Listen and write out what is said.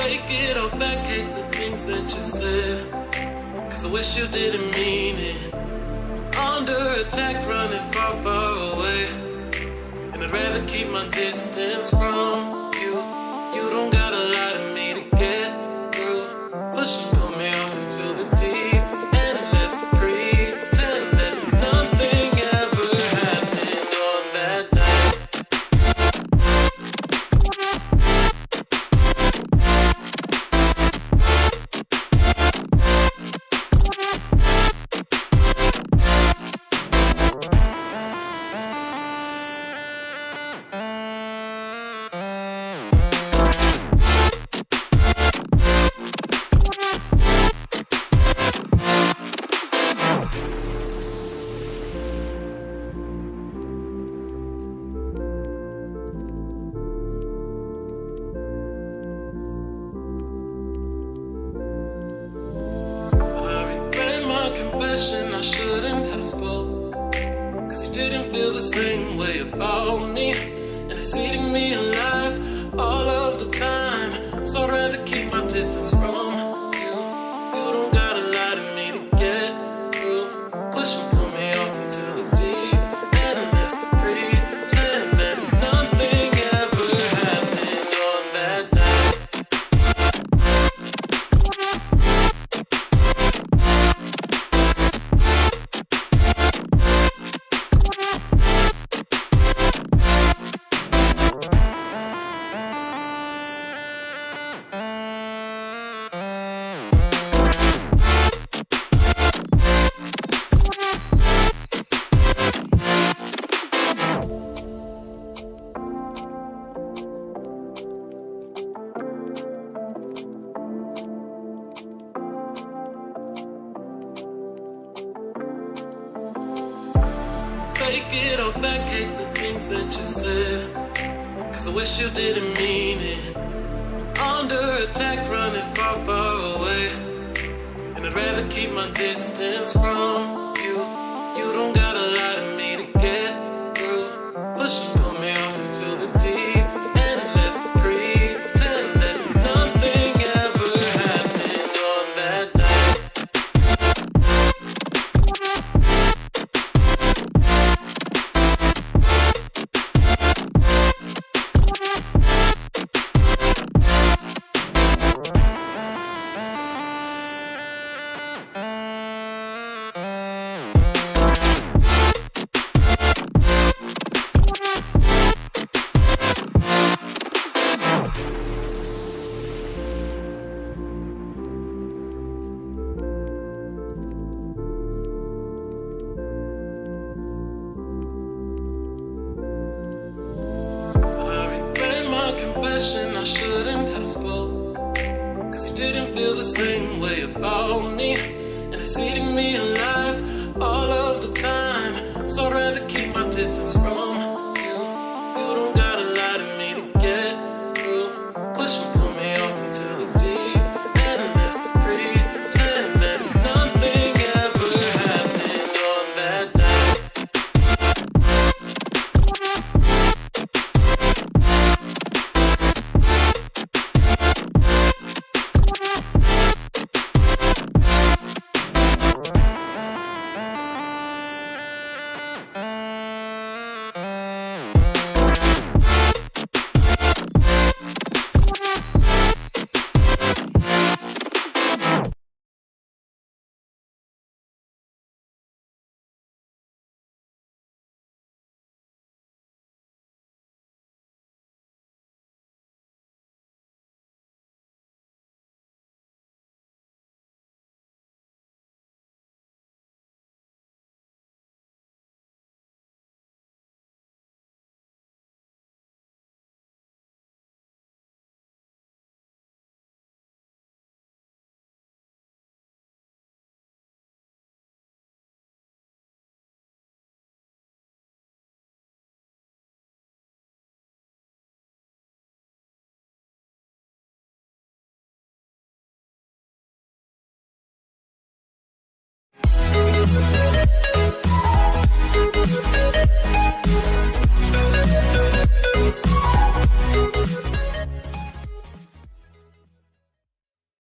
Take it all back, hate the things that you said, 'cause I wish you didn't mean it. I'm under attack, running far, far away, and I'd rather keep my distance from you. You don't gotta lie to me to get through. Push and pull me off into the deep, and let's pretend that nothing ever happened on that night. Confession I shouldn't have spoke, 'cause you didn't feel the same way about me, and it's eating me alive all of the time. So I'd rather keep my distance from you. You don't gotta lie to me to get through. Push and pull me off into the deep, and let's pretend that nothing ever happened on that night. Take it all back, hate the things that you said, 'cause I wish you didn't mean it. I'm under attack, running far, far away, and I'd rather keep my distance from you. You don't gotta lie to me to get through. Push and pull me off into the deep, and let's pretend that nothing ever happened on that night. Confession I shouldn't have spoke, 'cause you didn't feel the same way about me, and it's eating me alive all of the time. So I'd rather keep my distance from